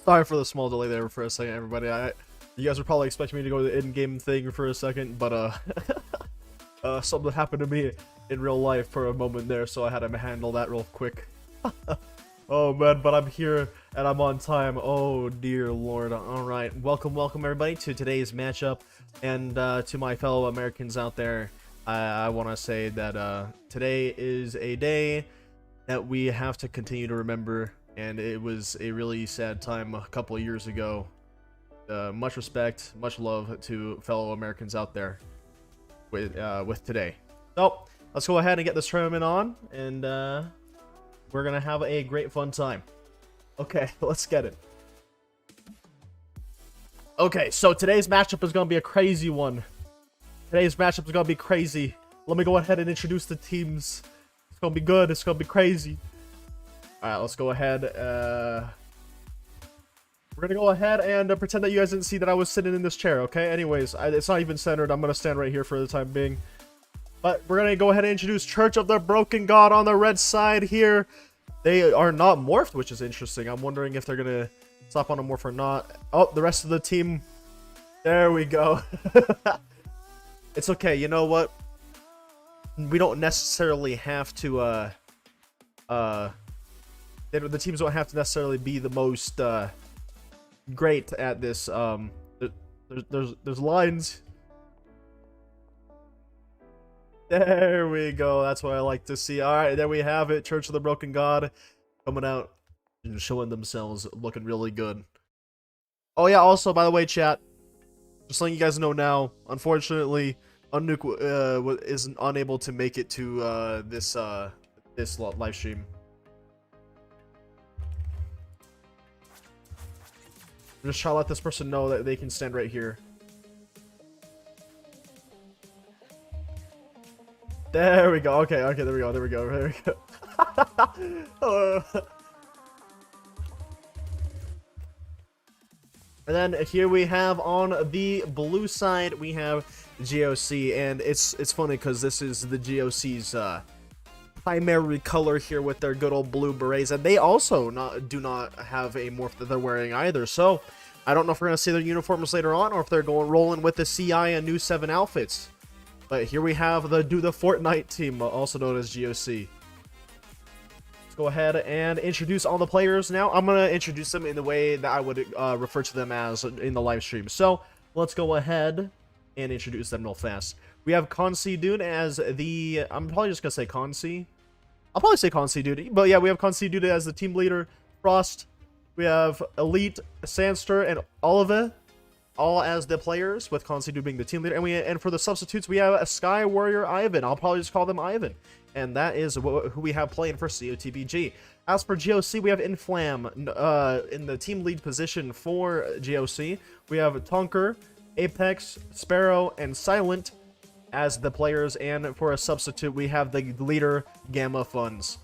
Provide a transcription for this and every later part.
Sorry for the small delay there for a second, everybody. You guys were probably expecting me to go to the in-game thing for a second, but something happened to me in real life for a moment there, so I had to handle that real quick. Oh man, but I'm here and I'm on time. Oh dear lord. Alright, welcome everybody to today's matchup, and to my fellow Americans out there, I want to say that today is a day that we have to continue to remember, and it was a really sad time a couple of years ago. Much respect, much love to fellow Americans out there with today. So let's go ahead and get this tournament on, and we're gonna have a great fun time. Okay, let's get it. Okay, so today's matchup is gonna be a crazy one. Today's matchup is gonna be crazy. Let me go ahead and introduce the teams. It's gonna be good. It's gonna be crazy. Alright, let's go ahead. We're gonna go ahead and pretend that you guys didn't see that I was sitting in this chair, okay? Anyways, it's not even centered. I'm gonna stand right here for the time being. But we're gonna go ahead and introduce Church of the Broken God on the red side here. They are not morphed, which is interesting. I'm wondering if they're gonna stop on a morph or not. Oh, the rest of the team. There we go. It's okay, you know what? We don't necessarily have to, the teams don't have to necessarily be the most, great at this. There's lines. There we go. That's what I like to see. Alright, there we have it. Church of the Broken God coming out and showing themselves, looking really good. Oh yeah, also, by the way, chat, just letting you guys know now, unfortunately, UNGOC is unable to make it to this live stream. I'm just trying to let this person know that they can stand right here. There we go. Okay, there we go. And then here we have on the blue side, we have GOC, and it's funny because this is the GOC's primary color here with their good old blue berets, and they also do not have a morph that they're wearing either. So I don't know if we're gonna see their uniforms later on, or if they're rolling with the CI and new 7 outfits. But here we have the Fortnite team, also known as GOC. Let's go ahead and introduce all the players now. I'm gonna introduce them in the way that I would refer to them as in the live stream. So let's go ahead and introduce them real fast. We have Concy Dude as the... I'm probably just gonna say Concy. I'll probably say Concy Dude. But yeah, we have Concy Dude as the team leader. Frost. We have Elite, Sandster, and Olive, all as the players, with Concy Dude being the team leader. And for the substitutes, we have a Sky Warrior Ivan. I'll probably just call them Ivan. And that is who we have playing for COTBG. As for GOC, we have Inflam in the team lead position for GOC. We have Tonker, Apex, Sparrow, and Silent as the players, and for a substitute we have the leader Gamma Funds.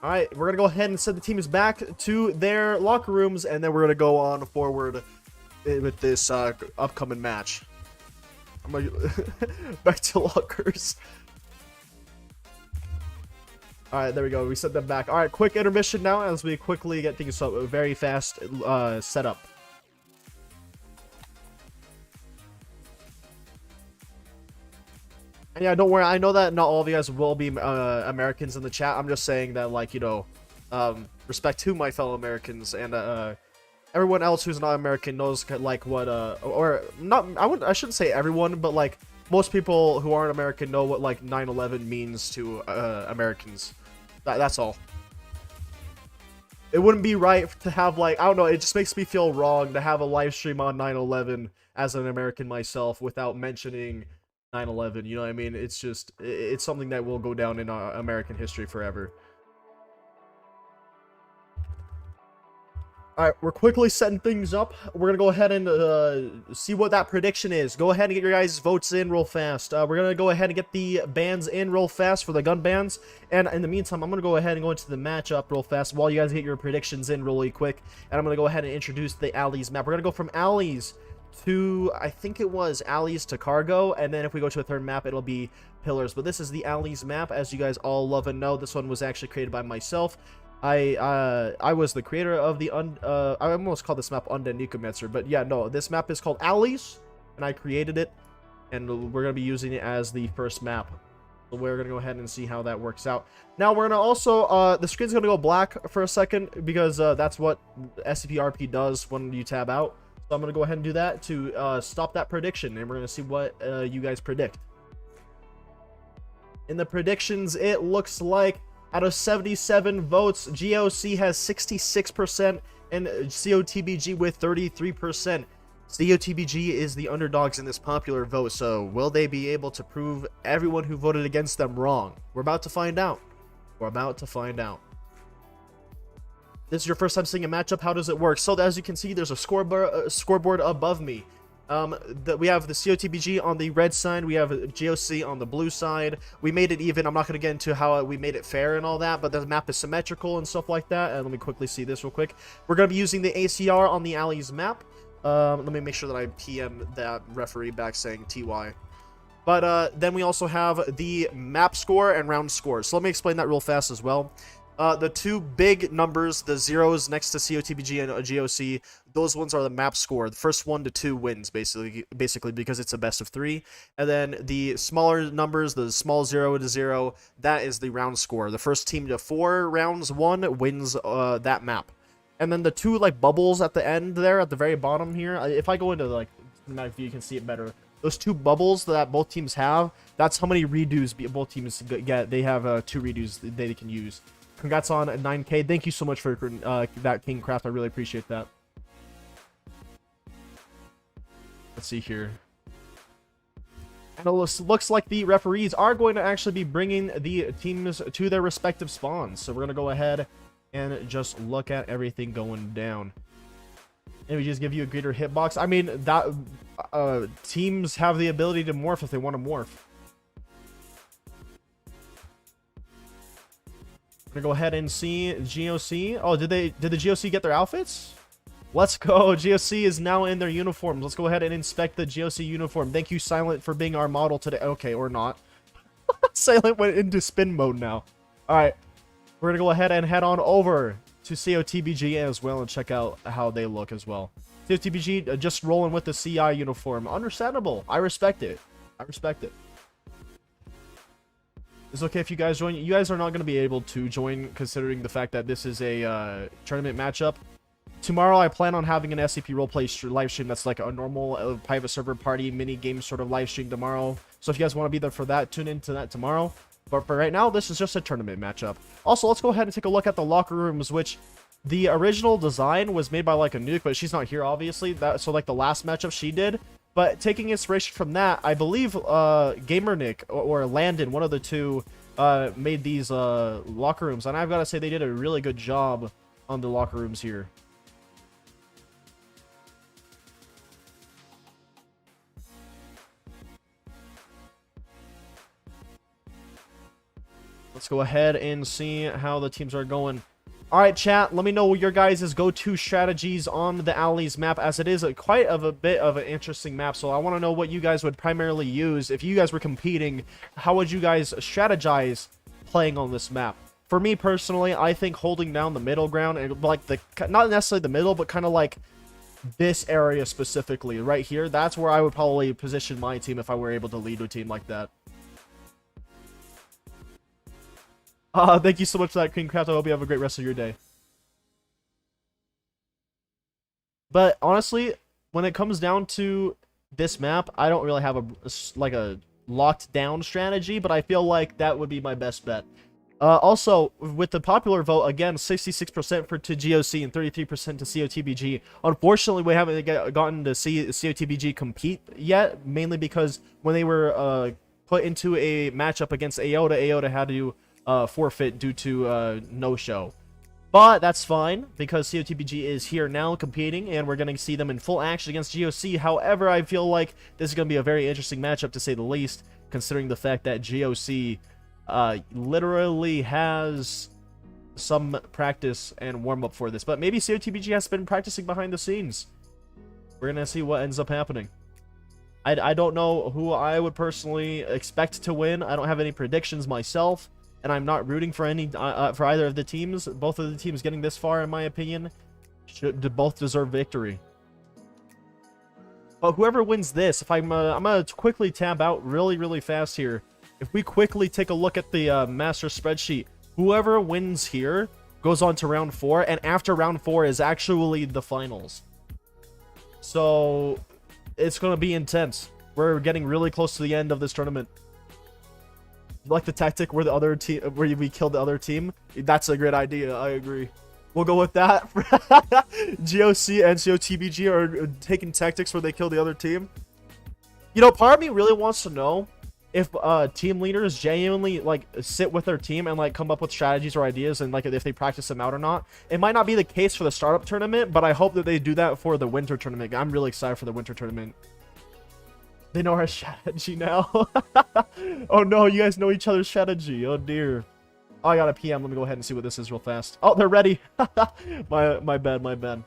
Alright, we're gonna go ahead and send the teams back to their locker rooms, and then we're gonna go on forward with this upcoming match. I'm gonna back to lockers. Alright, there we go, we sent them back. Alright, quick intermission now as we quickly get things very fast set up. And yeah, don't worry, I know that not all of you guys will be Americans in the chat. I'm just saying that, like, you know, respect to my fellow Americans, and everyone else who's not American knows, like, what, or not, I shouldn't say everyone, but, like, most people who aren't American know what, like, 9/11 means to Americans. That's all. It wouldn't be right to have, like, I don't know, it just makes me feel wrong to have a live stream on 9/11 as an American myself without mentioning 9/11, you know what I mean? It's just, it's something that will go down in American history forever. Alright, we're quickly setting things up. We're gonna go ahead and see what that prediction is. Go ahead and get your guys' votes in real fast. We're gonna go ahead and get the bans in real fast for the gun bans. And in the meantime, I'm gonna go ahead and go into the matchup real fast while you guys get your predictions in really quick. And I'm gonna go ahead and introduce the alleys map. We're gonna go from alleys to, I think it was alleys to cargo, and then if we go to a third map, it'll be pillars. But this is the alleys map, as you guys all love and know. This one was actually created by myself. I was the creator of the I almost called this map Undead Nikometzer, but yeah, no, this map is called Alleys, and I created it, and we're gonna be using it as the first map. So we're gonna go ahead and see how that works out. Now we're gonna also the screen's gonna go black for a second because that's what SCP-RP does when you tab out. So I'm gonna go ahead and do that to stop that prediction, and we're gonna see what you guys predict. In the predictions, it looks like out of 77 votes, GOC has 66% and COTBG with 33%. COTBG is the underdogs in this popular vote, so will they be able to prove everyone who voted against them wrong? We're about to find out. We're about to find out. This is your first time seeing a matchup. How does it work? So as you can see, there's a scoreboard above me. We have the COTBG on the red side. We have GOC on the blue side. We made it even. I'm not going to get into how we made it fair and all that, but the map is symmetrical and stuff like that. And let me quickly see this real quick. We're going to be using the ACR on the Alleys map. Let me make sure that I PM that referee back saying TY. But then we also have the map score and round score. So let me explain that real fast as well. The two big numbers, the zeros next to COTBG and GOC, those ones are the map score. The first 1 to 2 wins, basically because it's a best of 3. And then the smaller numbers, the small 0 to 0, that is the round score. The first team to 4 rounds won wins that map. And then the two like bubbles at the end there, at the very bottom here, if I go into like the map view, you can see it better. Those two bubbles that both teams have, that's how many redos both teams get. They have 2 redos they can use. Congrats on 9K. Thank you so much for that, King Craft. I really appreciate that. Let's see here. And it looks like the referees are going to actually be bringing the teams to their respective spawns. So we're going to go ahead and just look at everything going down. And we just give you a greater hitbox. I mean, that teams have the ability to morph if they want to morph. I'm gonna go ahead and see GOC. Oh, did the GOC get their outfits? Let's go. GOC is now in their uniforms. Let's go ahead and inspect the GOC uniform. Thank you, Silent, for being our model today. Okay, or not. Silent went into spin mode now. All right. We're gonna go ahead and head on over to COTBG as well and check out how they look as well. COTBG just rolling with the CI uniform. Understandable. I respect it. I respect it. It's okay if you guys join. You guys are not going to be able to join considering the fact that this is a tournament matchup. Tomorrow I plan on having an SCP roleplay live stream that's like a normal private server party mini game sort of live stream tomorrow. So if you guys want to be there for that, tune into that tomorrow. But for right now, this is just a tournament matchup. Also, let's go ahead and take a look at the locker rooms, which the original design was made by like a nuke, but she's not here obviously. So like the last matchup she did. But taking inspiration from that, I believe Gamer Nick or Landon, one of the two, made these locker rooms. And I've got to say they did a really good job on the locker rooms here. Let's go ahead and see how the teams are going. Alright, chat, let me know your guys' go-to strategies on the Alleys map, as it is quite a bit of an interesting map, so I want to know what you guys would primarily use. If you guys were competing, how would you guys strategize playing on this map? For me, personally, I think holding down the middle ground, and like not necessarily the middle, but kind of like this area specifically, right here, that's where I would probably position my team if I were able to lead a team like that. Thank you so much for that, King Craft. I hope you have a great rest of your day. But honestly, when it comes down to this map, I don't really have a locked down strategy, but I feel like that would be my best bet. Also, with the popular vote, again, 66% to GOC and 33% to COTBG. Unfortunately, we haven't gotten to see COTBG compete yet, mainly because when they were put into a matchup against AOTA had to forfeit due to no-show. But that's fine, because COTBG is here now competing, and we're going to see them in full action against GOC. However, I feel like this is going to be a very interesting matchup, to say the least, considering the fact that GOC literally has some practice and warm-up for this. But maybe COTBG has been practicing behind the scenes. We're going to see what ends up happening. I don't know who I would personally expect to win. I don't have any predictions myself. and I'm not rooting for any for either of the teams. Both of the teams getting this far, in my opinion, should both deserve victory. But whoever wins this, if I'm gonna quickly tab out really fast here. If we quickly take a look at the master spreadsheet, whoever wins here goes on to round 4, and after round 4 is actually the finals. So it's gonna be intense. We're getting really close to the end of this tournament. You like the tactic where the other team, where we killed the other team? That's a great idea. I agree. We'll go with that. GOC and COTBG are taking tactics where they kill the other team. You know, part of me really wants to know if team leaders genuinely like sit with their team and like come up with strategies or ideas, and like if they practice them out or not. It might not be the case for the startup tournament, but I hope that they do that for the winter tournament. I'm really excited for the winter tournament. They know our strategy now. Oh no, you guys know each other's strategy. Oh dear. Oh, I got a PM. Let me go ahead and see what this is real fast. Oh, they're ready. my bad, my bad.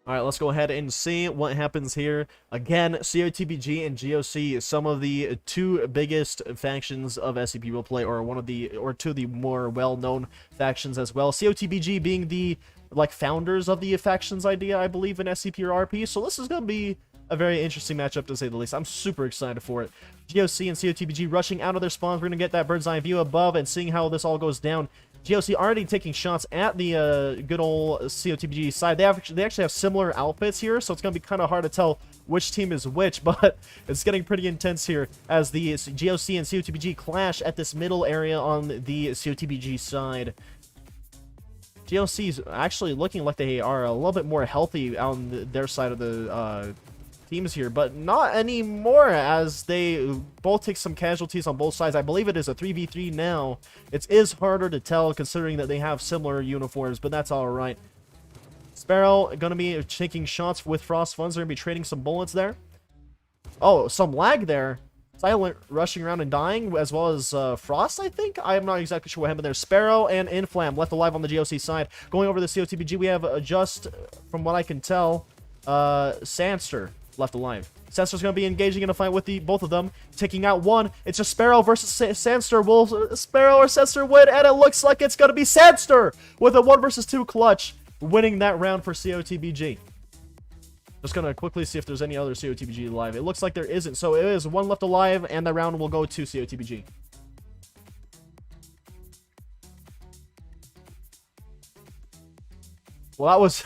Alright, let's go ahead and see what happens here. Again, COTBG and GOC, some of the two biggest factions of SCP Roleplay, or two of the more well-known factions as well. COTBG being the like founders of the factions idea, I believe, in SCP or RP. So this is gonna be a very interesting matchup, to say the least. I'm super excited for it. GOC and COTBG rushing out of their spawns. We're going to get that bird's eye view above and seeing how this all goes down. GOC already taking shots at the good old COTBG side. They actually have similar outfits here, so it's going to be kind of hard to tell which team is which, but it's getting pretty intense here as the GOC and COTBG clash at this middle area on the COTBG side. GOC is actually looking like they are a little bit more healthy on their side of the teams here, but not anymore, as they both take some casualties on both sides. I believe it is a 3v3 now. It is harder to tell considering that they have similar uniforms, but that's all right. Sparrow gonna be taking shots with Frost Funds. They're gonna be trading some bullets there. Oh, some lag there. Silent rushing around and dying, as well as Frost, I think? I'm not exactly sure what happened there. Sparrow and Inflam left alive on the GOC side. Going over the COTBG, we have just, from what I can tell, Sandster left alive. Sandster's going to be engaging in a fight with both of them, taking out one. It's just Sparrow versus Sandster. Will Sparrow or Sandster win? And it looks like it's going to be Sandster with a 1 versus 2 clutch, winning that round for COTBG. Just going to quickly see if there's any other COTBG alive. It looks like there isn't, so it is 1 left alive, and the round will go to COTBG. Well, that was...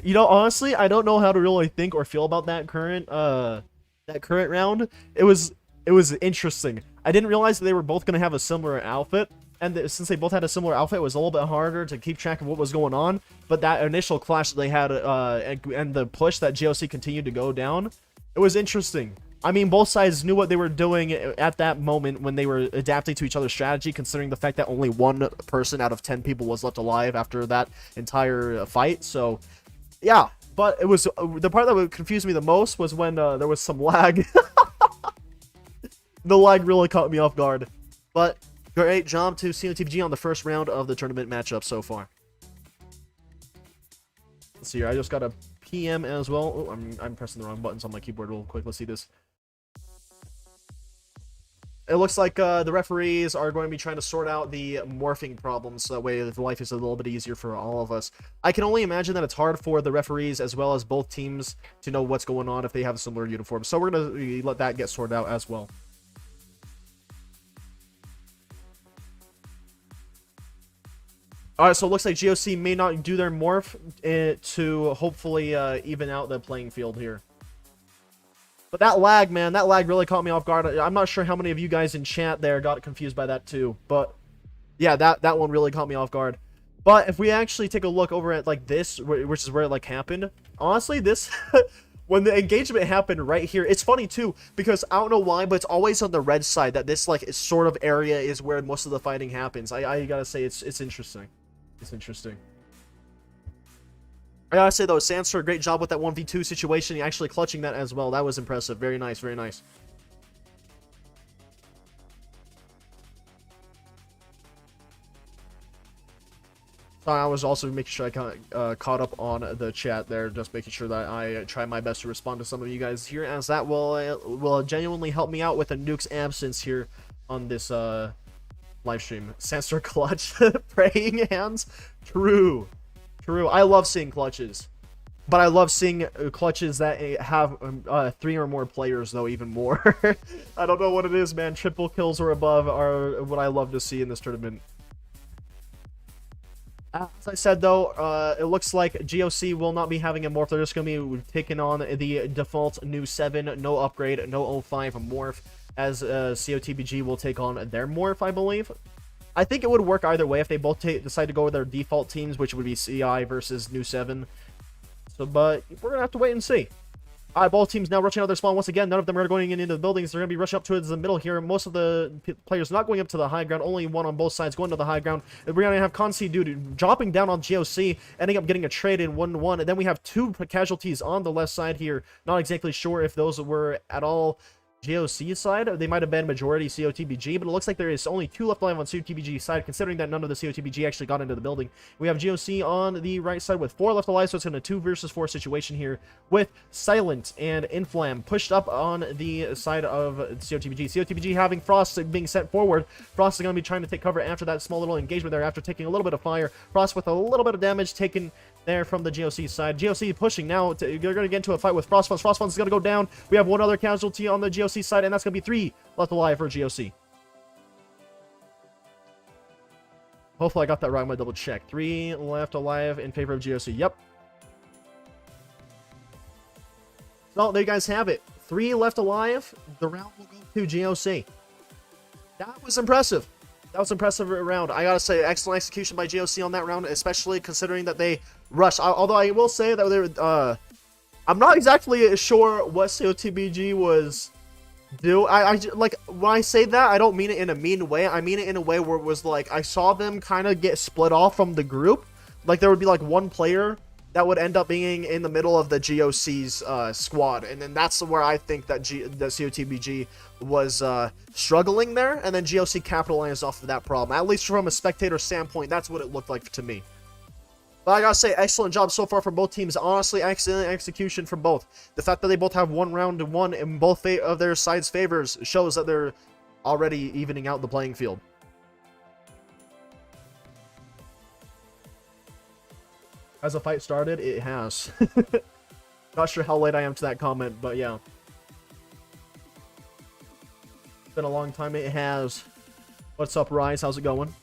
You know, honestly, I don't know how to really think or feel about that current round. It was interesting. I didn't realize that they were both going to have a similar outfit, and since they both had a similar outfit, it was a little bit harder to keep track of what was going on. But that initial clash that they had, and the push that GOC continued to go down, it was interesting. I mean, both sides knew what they were doing at that moment when they were adapting to each other's strategy, considering the fact that only 1 person out of 10 people was left alive after that entire fight. So yeah, but it was the part that would confuse me the most was when there was some lag. The lag really caught me off guard. But great job to COTBG on the first round of the tournament matchup so far. Let's see here. I just got a PM as well. Oh, I'm pressing the wrong buttons on my keyboard real quick. Let's see this. It looks like the referees are going to be trying to sort out the morphing problems, so that way the life is a little bit easier for all of us. I can only imagine that it's hard for the referees as well as both teams to know what's going on if they have similar uniforms. So we're going to let that get sorted out as well. Alright, so it looks like GOC may not do their morph to hopefully even out the playing field here. But that lag, man, that lag really caught me off guard. I'm not sure how many of you guys in chat there got confused by that too. But yeah, that one really caught me off guard. But if we actually take a look over at like this, which is where it like happened, honestly, this when the engagement happened right here, it's funny too, because I don't know why, but it's always on the red side that this like sort of area is where most of the fighting happens. I gotta say it's interesting. It's interesting. I gotta say though, Sandster, great job with that 1v2 situation. Actually clutching that as well. That was impressive. Very nice, very nice. Sorry, I was also making sure I caught up on the chat there, just making sure that I try my best to respond to some of you guys here, as that will genuinely help me out with a Nuke's absence here on this live stream. Sensor clutch, praying hands. True. I love seeing clutches, but I love seeing clutches that have 3 or more players, though, even more. I don't know what it is, man. Triple kills or above are what I love to see in this tournament. As I said, though, it looks like GOC will not be having a morph. They're just going to be taking on the default new 7, no upgrade, no 05 morph, as COTBG will take on their morph, I believe. I think it would work either way if they both decide to go with their default teams, which would be CI versus new 7. So, but we're going to have to wait and see. Alright, both teams now rushing out their spawn once again. None of them are going into the buildings. They're going to be rushing up towards the middle here. Most of the players not going up to the high ground. Only one on both sides going to the high ground. And we're going to have Consi Dude dropping down on GOC, ending up getting a trade in 1-1. And then we have 2 casualties on the left side here. Not exactly sure if those were at all GOC side. They might have been majority COTBG, but it looks like there is only 2 left alive on COTBG side, considering that none of the COTBG actually got into the building. We have GOC on the right side with 4 left alive, so it's in a 2 versus 4 situation here, with Silent and Inflam pushed up on the side of COTBG. COTBG having Frost being sent forward. Frost is going to be trying to take cover after that small little engagement there, after taking a little bit of fire. Frost with a little bit of damage taken there from the GOC side. GOC pushing now. They're going to get into a fight with Frostfunds. Frostfunds is going to go down. We have 1 other casualty on the GOC side, and that's going to be 3 left alive for GOC. Hopefully I got that right. I'm going to double check. 3 left alive in favor of GOC. Yep. So there you guys have it. 3 left alive. The round will go to GOC. That was impressive. That was an impressive round. I gotta say, excellent execution by GOC on that round, especially considering that they rushed. Although I will say that they were, I'm not exactly sure what COTBG was doing. Like, when I say that, I don't mean it in a mean way. I mean it in a way where it was like, I saw them kind of get split off from the group. Like, there would be like 1 player that would end up being in the middle of the GOC's squad, and then that's where I think that the COTBG was struggling there, and then GOC capitalized off of that problem. At least from a spectator standpoint, that's what it looked like to me. But I gotta say, excellent job so far from both teams. Honestly, excellent execution from both. The fact that they both have 1 round to 1 in both of their sides' favors shows that they're already evening out the playing field. Has a fight started? It has. Not sure how late I am to that comment, but yeah. It's been a long time. It has. What's up, Rise? How's it going?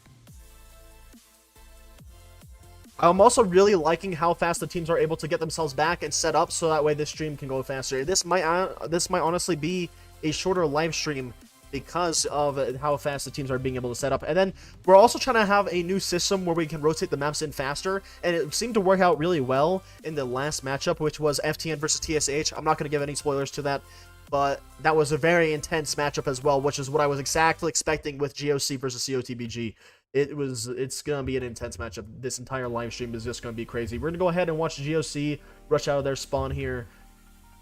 I'm also really liking how fast the teams are able to get themselves back and set up, so that way this stream can go faster. This might honestly be a shorter live stream because of how fast the teams are being able to set up. And then we're also trying to have a new system where we can rotate the maps in faster, and it seemed to work out really well in the last matchup, which was FTN versus TSH. I'm not going to give any spoilers to that, but that was a very intense matchup as well, which is what I was exactly expecting with GOC versus COTBG. It's going to be an intense matchup. This entire live stream is just going to be crazy. We're going to go ahead and watch GOC rush out of their spawn here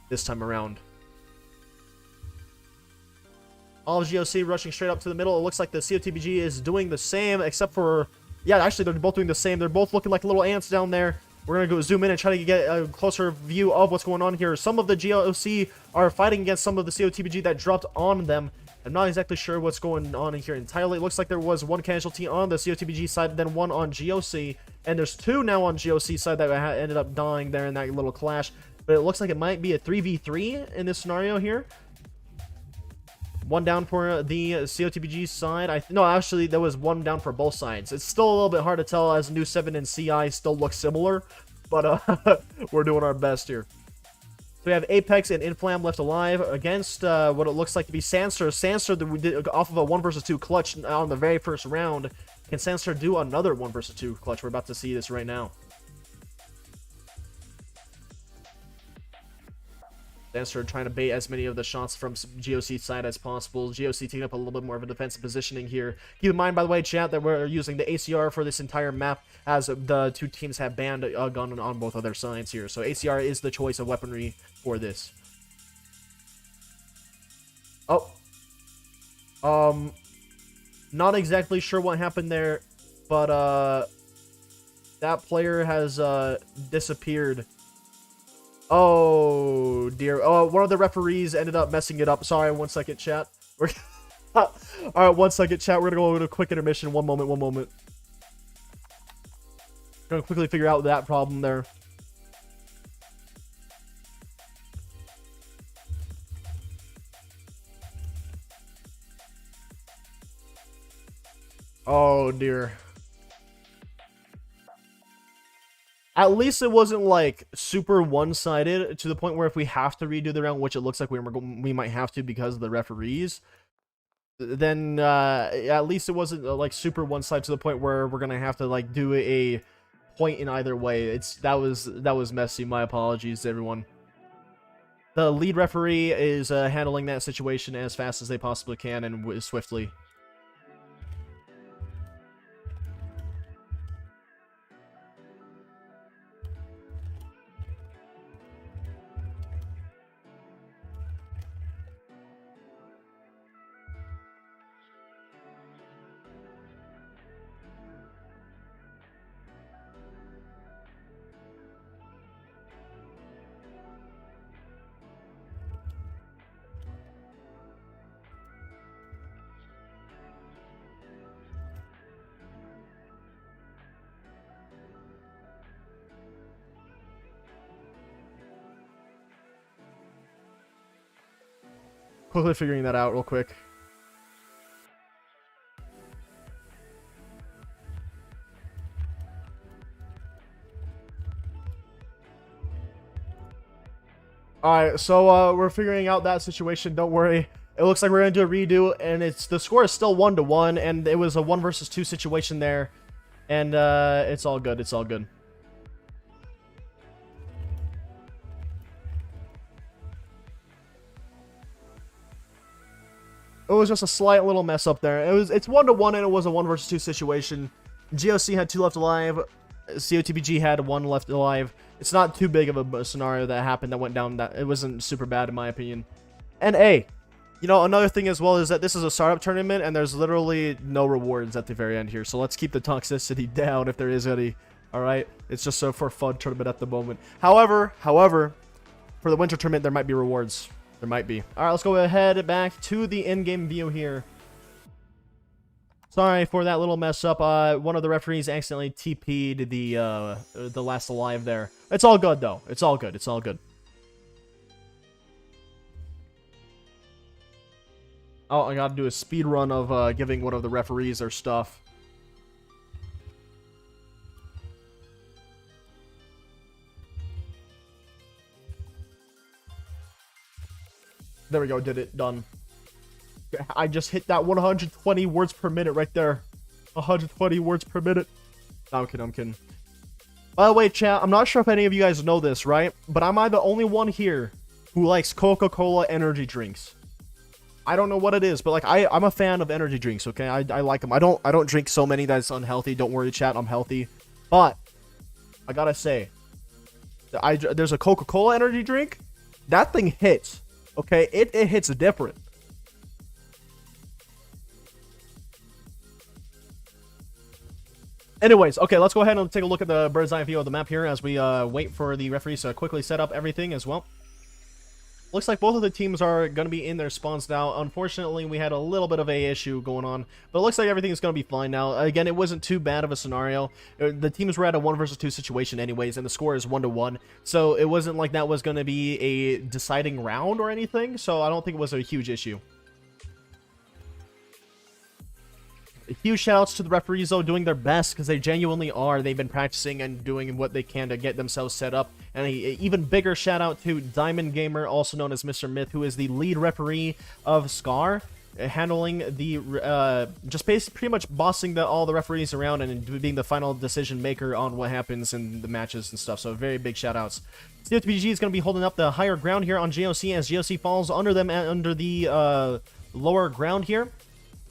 this time around. All of GOC rushing straight up to the middle. It looks like the COTBG is doing the same, except for... Yeah, actually, they're both doing the same. They're both looking like little ants down there. We're going to go zoom in and try to get a closer view of what's going on here. Some of the GOC are fighting against some of the COTBG that dropped on them. I'm not exactly sure what's going on in here entirely. It looks like there was 1 casualty on the COTBG side, then 1 on GOC. And there's 2 now on GOC side that ended up dying there in that little clash. But it looks like it might be a 3v3 in this scenario here. 1 down for the COTBG side. No, actually, there was 1 down for both sides. It's still a little bit hard to tell as New 7 and CI still look similar, but we're doing our best here. So we have Apex and Inflam left alive against what it looks like to be Sanster. Sanster, we did off of a 1 versus 2 clutch on the very first round. Can Sanster do another 1 versus 2 clutch? We're about to see this right now. Sanster trying to bait as many of the shots from GOC's side as possible. GOC taking up a little bit more of a defensive positioning here. Keep in mind, by the way, chat, that we're using the ACR for this entire map, as the 2 teams have banned a gun on both of their sides here. So ACR is the choice of weaponry for this. Oh. Not exactly sure what happened there, but that player has disappeared. Oh dear. Oh, one of the referees ended up messing it up. Sorry, 1 second, chat. Alright, 1 second, chat. We're gonna go into a quick intermission. One moment, one moment. Gonna quickly figure out that problem there. Oh dear. At least it wasn't like super one-sided to the point where if we have to redo the round, which it looks like we might have to because of the referees, then at least it wasn't like super one-sided to the point where we're gonna have to like do a point in either way. That was messy. My apologies to everyone. The lead referee is handling that situation as fast as they possibly can and swiftly. Quickly figuring that out real quick. Alright, so we're figuring out that situation. Don't worry. It looks like we're going to do a redo, and the score is still 1-1, and it was a 1 versus 2 situation there. And it's all good. It's all good. It was just a slight little mess up there. It's 1-1 and it was a 1 versus 2 situation. GOC had 2 left alive. COTBG had 1 left alive. It's not too big of a scenario that happened that went down. That it wasn't super bad in my opinion. And you know, another thing as well is that this is a startup tournament and there's literally no rewards at the very end here. So let's keep the toxicity down if there is any. All right, it's just so for fun tournament at the moment. However, for the winter tournament there might be rewards. There might be. All right, let's go ahead back to the in-game view here. Sorry for that little mess up. One of the referees accidentally TP'd the last alive there. It's all good though. It's all good. It's all good. Oh, I gotta do a speed run of giving one of the referees their stuff. There we go, did it, done. I just hit that 120 words per minute right there. 120 words per minute. No, I'm kidding, I'm kidding. By the way, chat, I'm not sure if any of you guys know this, right? But am I the only one here who likes Coca-Cola energy drinks? I don't know what it is, but like I'm a fan of energy drinks, okay? I like them. I don't drink so many that it's unhealthy. Don't worry, chat, I'm healthy. But I gotta say, there's a Coca-Cola energy drink. That thing hits. Okay, it hits different. Anyways, okay, let's go ahead and take a look at the bird's eye view of the map here as we wait for the referees to quickly set up everything as well. Looks like both of the teams are going to be in their spawns now. Unfortunately, we had a little bit of a issue going on, but it looks like everything is going to be fine now. Again, it wasn't too bad of a scenario. The teams were at a 1 versus 2 situation anyways, and the score is 1-1. So it wasn't like that was going to be a deciding round or anything, so I don't think it was a huge issue. Huge shoutouts to the referees, though, doing their best, because they genuinely are. They've been practicing and doing what they can to get themselves set up. And an even bigger shout out to Diamond Gamer, also known as Mr. Myth, who is the lead referee of SCR, handling the, just pretty much bossing all the referees around and being the final decision maker on what happens in the matches and stuff. So very big shout outs. COTBG is going to be holding up the higher ground here on GOC as GOC falls under them under the lower ground here.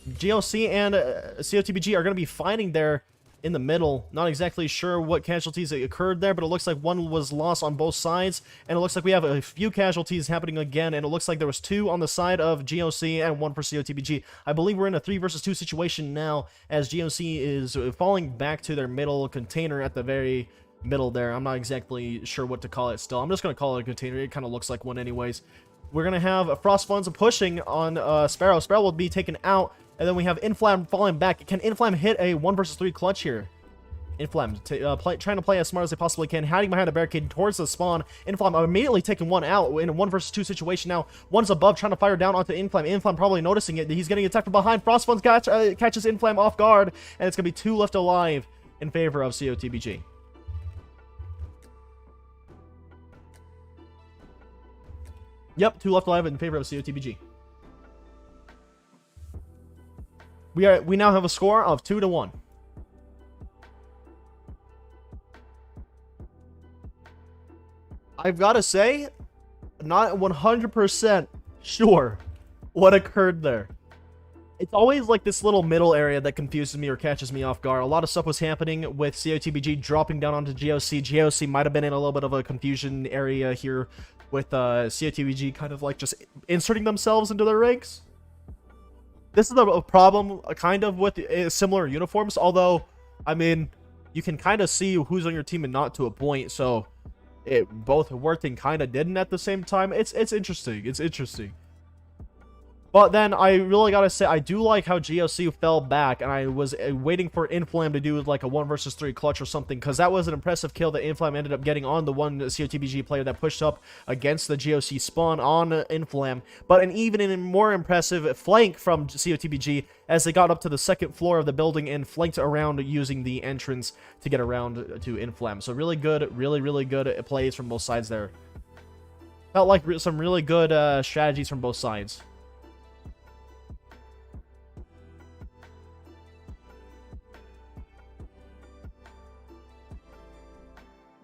GOC and COTBG are going to be fighting there in the middle. Not exactly sure what casualties occurred there, but it looks like one was lost on both sides, and it looks like we have a few casualties happening again, and it looks like there was 2 on the side of GOC and 1 for COTBG. I believe we're in a 3 versus 2 situation now, as GOC is falling back to their middle container at the very middle there. I'm not exactly sure what to call it still. I'm just going to call it a container. It kind of looks like one anyways. we're going to have Frost Funds pushing on Sparrow. Sparrow will be taken out. And then we have Inflam falling back. Can Inflam hit a 1 versus 3 clutch here? Inflam trying to play as smart as they possibly can, hiding behind a barricade towards the spawn. Inflam immediately taking one out in a 1 versus 2 situation now. One's above, trying to fire down onto Inflam. Inflam probably noticing it. He's getting attacked from behind. Frost Funds catches Inflam off guard, and it's going to be 2 left alive in favor of COTBG. Yep, 2 left alive in favor of COTBG. We now have a score of 2-1. I've got to say, not 100% sure what occurred there. It's always like this little middle area that confuses me or catches me off guard. A lot of stuff was happening with COTBG dropping down onto GOC. GOC might have been in a little bit of a confusion area here with COTBG kind of like just inserting themselves into their ranks. This is a problem kind of with similar uniforms, although, I mean, you can kind of see who's on your team and not to a point, so it both worked and kind of didn't at the same time. It's interesting. It's interesting. But then I really gotta say, I do like how GOC fell back, and I was waiting for Inflam to do like a 1 versus 3 clutch or something, because that was an impressive kill that Inflam ended up getting on the one COTBG player that pushed up against the GOC spawn on Inflam. But an even more impressive flank from COTBG as they got up to the 2nd floor of the building and flanked around using the entrance to get around to Inflam. So really good, really good plays from both sides there. Felt like some really good strategies from both sides.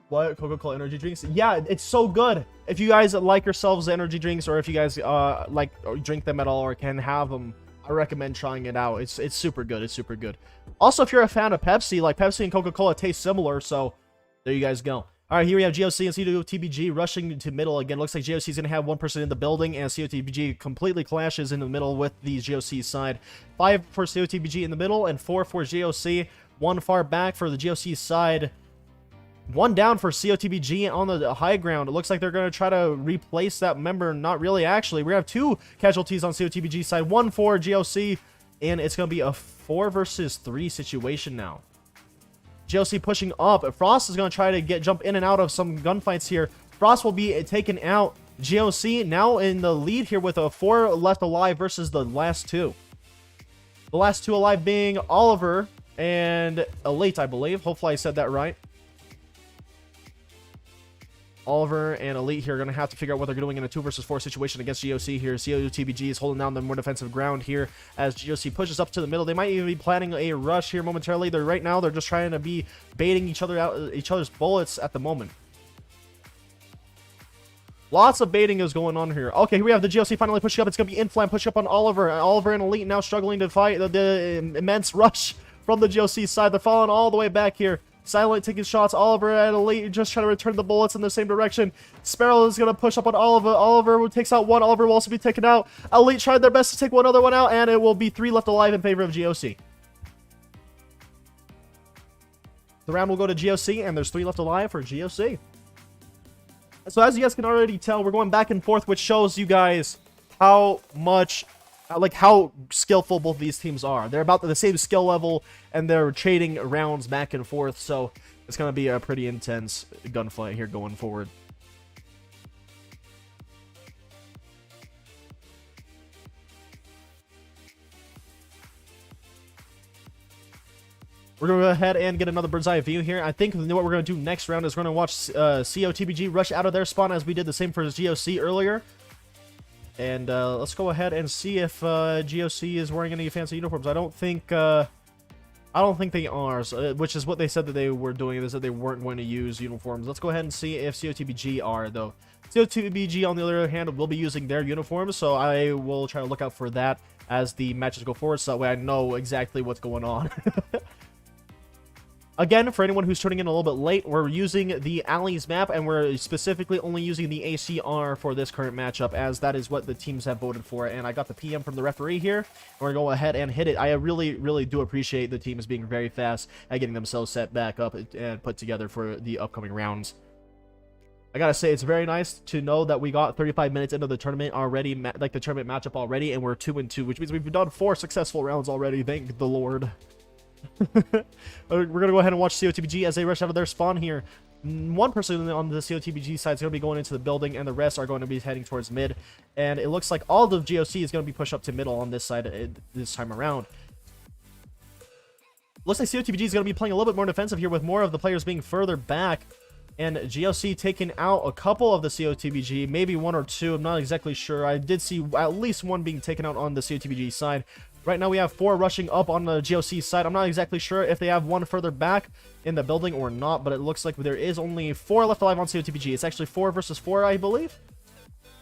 What? Coca-Cola energy drinks? Yeah, it's so good. If you guys like yourselves energy drinks, or if you guys like or drink them at all or can have them, I recommend trying it out. It's super good. It's super good. Also, if you're a fan of Pepsi, like Pepsi and Coca-Cola taste similar, so there you guys go. All right, here we have GOC and COTBG rushing to middle again. Looks like GOC is going to have 1 person in the building, and COTBG completely clashes in the middle with the GOC side. 5 for COTBG in the middle, and 4 for GOC. 1 far back for the GOC side. 1 down for COTBG on the high ground. It looks like they're going to try to replace that member. Not really, actually. We have 2 casualties on COTBG side. 1 for GOC, and it's going to be a 4 versus 3 situation now. GOC pushing up. Frost is going to try to jump in and out of some gunfights here. Frost will be taken out. GOC now in the lead here with a 4 left alive versus the last 2. The last 2 alive being Oliver and Elite, I believe. Hopefully I said that right. Oliver and Elite here are going to have to figure out what they're doing in a 2 versus 4 situation against GOC here. COTBG is holding down the more defensive ground here as GOC pushes up to the middle. They might even be planning a rush here momentarily. Right now, they're just trying to be baiting each other's bullets at the moment. Lots of baiting is going on here. Okay, here we have the GOC finally pushing up. It's going to be Inflam push up on Oliver. Oliver and Elite now struggling to fight the immense rush from the GOC side. They're falling all the way back here. Silent taking shots. Oliver and Elite just trying to return the bullets in the same direction. Sparrow is going to push up on Oliver. Oliver takes out 1. Oliver will also be taken out. Elite tried their best to take one other one out, and it will be 3 left alive in favor of GOC. The round will go to GOC, and there's 3 left alive for GOC. So as you guys can already tell, we're going back and forth, which shows you guys how much... like how skillful both of these teams are. They're about the same skill level, and they're trading rounds back and forth, so it's going to be a pretty intense gunfight here going forward. We're going to go ahead and get another bird's eye view here. I think what we're going to do next round is we're going to watch COTBG rush out of their spawn as we did the same for GOC earlier. And let's go ahead and see if GOC is wearing any fancy uniforms. I don't think they are, which is what they said that they were doing. They said they weren't going to use uniforms. Let's go ahead and see if COTBG are, though. COTBG, on the other hand, will be using their uniforms, so I will try to look out for that as the matches go forward, so that way I know exactly what's going on. Again, for anyone who's turning in a little bit late, we're using the Alleys map, and we're specifically only using the ACR for this current matchup, as that is what the teams have voted for. And I got the PM from the referee here, and we're going to go ahead and hit it. I really do appreciate the teams being very fast at getting themselves set back up and put together for the upcoming rounds. I gotta say, it's very nice to know that we got 35 minutes into the tournament already, like the tournament matchup already, and we're 2-2, which means we've done 4 successful rounds already. Thank the Lord. We're gonna go ahead and watch COTBG as they rush out of their spawn here. One person on the COTBG side is going to be going into the building, and the rest are going to be heading towards mid. And it looks like all of GOC is going to be pushed up to middle on this side this time around. Looks like COTBG is going to be playing a little bit more defensive here, with more of the players being further back. And GOC taking out a couple of the COTBG, maybe 1 or 2. I'm not exactly sure. I did see at least 1 being taken out on the COTBG side. Right now we have 4 rushing up on the GOC side. I'm not exactly sure if they have 1 further back in the building or not, but it looks like there is only 4 left alive on COTBG. It's actually 4 versus 4, I believe.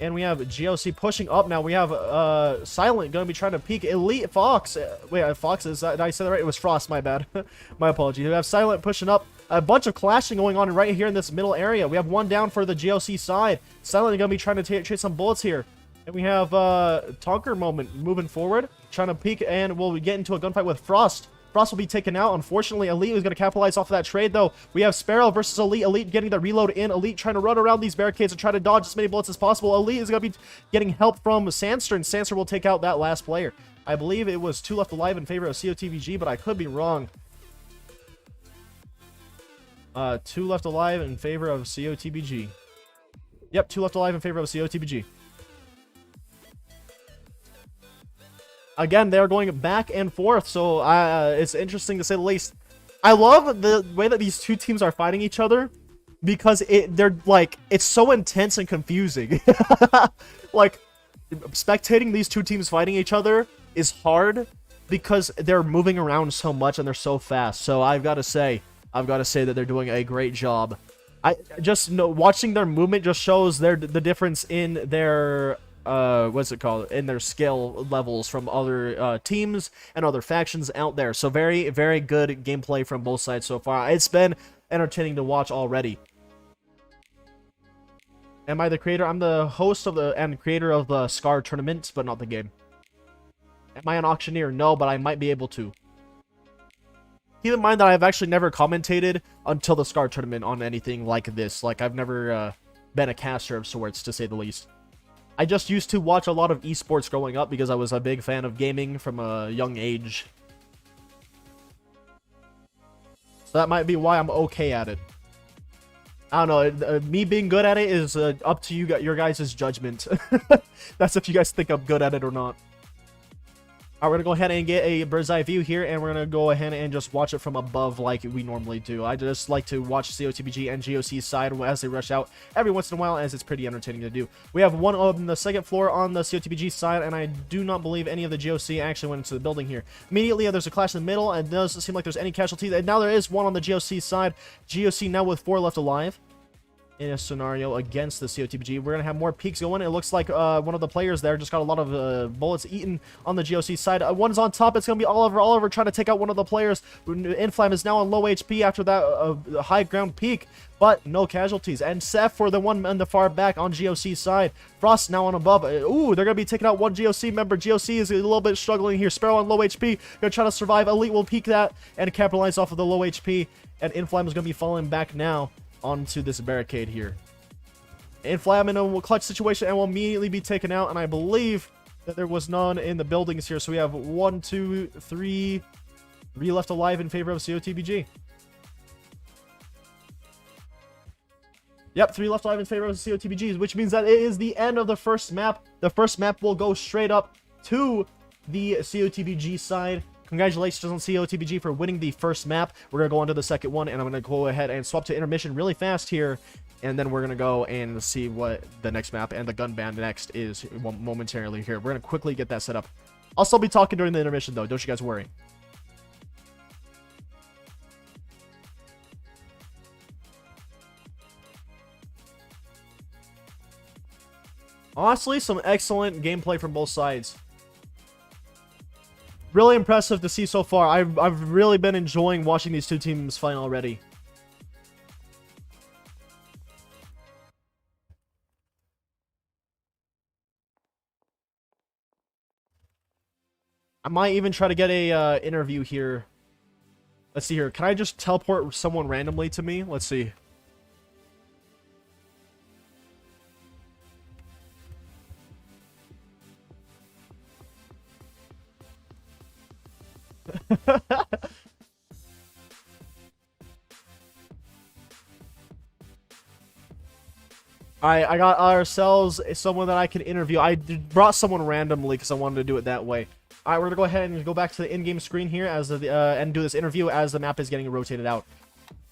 And we have GOC pushing up now. We have Silent going to be trying to peek Elite Fox. Wait, Fox, did I say that right? It was Frost, my bad. My apologies. We have Silent pushing up. A bunch of clashing going on right here in this middle area. We have 1 down for the GOC side. Silent going to be trying to chase some bullets here. And we have Tonker Moment moving forward, trying to peek, and we'll get into a gunfight with Frost. Frost will be taken out. Unfortunately, Elite is going to capitalize off of that trade, though. We have Sparrow versus Elite. Elite getting the reload in. Elite trying to run around these barricades and try to dodge as many bullets as possible. Elite is going to be getting help from Sandster, and Sandster will take out that last player. I believe it was 2 left alive in favor of COTBG, but I could be wrong. 2 left alive in favor of COTBG. Yep, 2 left alive in favor of COTBG. Again, they're going back and forth, so it's interesting to say the least. I love the way that these two teams are fighting each other, because they're like, it's so intense and confusing. Like, spectating these two teams fighting each other is hard because they're moving around so much and they're so fast. So I've got to say that they're doing a great job. I just know watching their movement just shows the difference in their what's it called, in their skill levels from other teams and other factions out there. So very, very good gameplay from both sides so far. It's been entertaining to watch already. Am I the creator? I'm the host of and creator of the SCR tournament, but not the game. Am I an auctioneer? No, but I might be able to. Keep in mind that I've actually never commentated until the SCR tournament on anything like this. Like, I've never been a caster of sorts, to say the least. I just used to watch a lot of esports growing up because I was a big fan of gaming from a young age. So that might be why I'm okay at it. I don't know, me being good at it is up to you, your guys' judgment. That's if you guys think I'm good at it or not. Alright, we're gonna go ahead and get a bird's eye view here, and we're gonna go ahead and just watch it from above like we normally do. I just like to watch COTBG and GOC's side as they rush out every once in a while, as it's pretty entertaining to do. We have one on the second floor on the COTBG side, and I do not believe any of the GOC actually went into the building here. Immediately, there's a clash in the middle, and it doesn't seem like there's any casualties, and now there is one on the GOC side. GOC now with 4 left alive in a scenario against the COTBG. We're gonna have more peaks going. It looks like one of the players there just got a lot of bullets eaten on the GOC side. One's on top. It's gonna be Oliver. Oliver trying to take out one of the players. Inflam is now on low HP after that high ground peak, but no casualties. And Seth for the one in the far back on GOC side. Frost now on above. Ooh, they're gonna be taking out one GOC member. GOC is a little bit struggling here. Sparrow on low HP, gonna try to survive. Elite will peek that and capitalize off of the low HP, and Inflam is gonna be falling back now onto this barricade here. Inflam in a clutch situation and will immediately be taken out, and I believe that there was none in the buildings here, so we have 1, 2, 3 left alive in favor of COTBG. Yep, 3 left alive in favor of COTBG, which means that it is the end of the first map. The first map will go straight up to the COTBG side. Congratulations on COTBG for winning the first map. We're going to go on to the second one, and I'm going to go ahead and swap to intermission really fast here, and then we're going to go and see what the next map and the gun ban next is momentarily here. We're going to quickly get that set up. I'll still be talking during the intermission, though. Don't you guys worry. Honestly, some excellent gameplay from both sides. Really impressive to see so far. I've really been enjoying watching these two teams fight already. I might even try to get a interview here. Let's see here. Can I just teleport someone randomly to me? Let's see. Alright, I got ourselves someone that I can interview. I brought someone randomly because I wanted to do it that way. Alright, we're gonna go ahead and go back to the in-game screen here as and do this interview as the map is getting rotated out.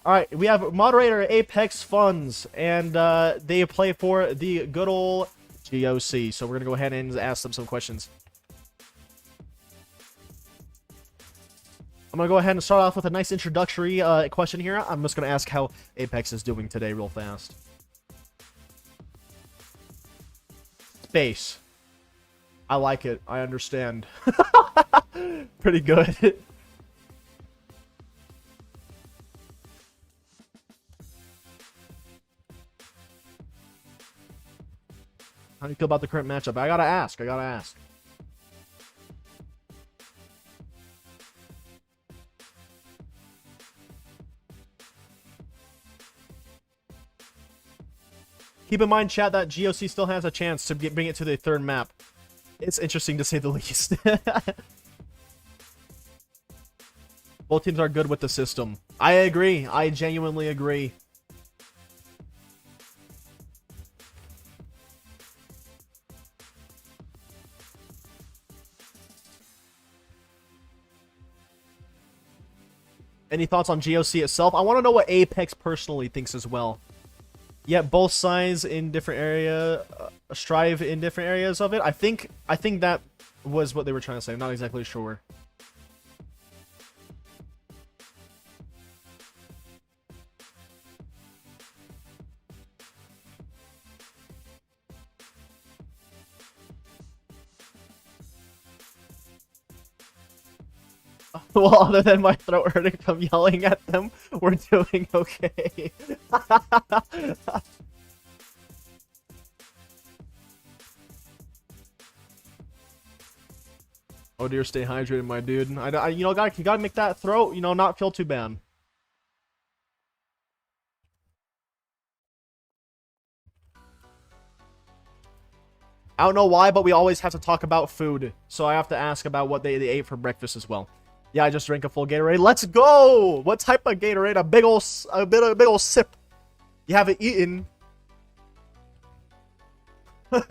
Alright, we have moderator Apex Funds, and they play for the good old GOC. So we're gonna go ahead and ask them some questions. I'm gonna go ahead and start off with a nice introductory question here. I'm just gonna ask how Apex is doing today real fast. Space. I like it. I understand. Pretty good. How do you feel about the current matchup? I gotta ask. Keep in mind, chat, that GOC still has a chance to bring it to the third map. It's interesting to say the least. Both teams are good with the system. I agree. I genuinely agree. Any thoughts on GOC itself? I want to know what Apex personally thinks as well. Yeah, both sides in different area strive in different areas of it. I think that was what they were trying to say. I'm not exactly sure. Well, other than my throat hurting from yelling at them, we're doing okay. Oh dear, stay hydrated, my dude. You know, you gotta make that throat, you know, not feel too bad. I don't know why, but we always have to talk about food, so I have to ask about what they ate for breakfast as well. Yeah, I just drank a full Gatorade. Let's go! What type of Gatorade? A big ol' sip. You haven't eaten. It's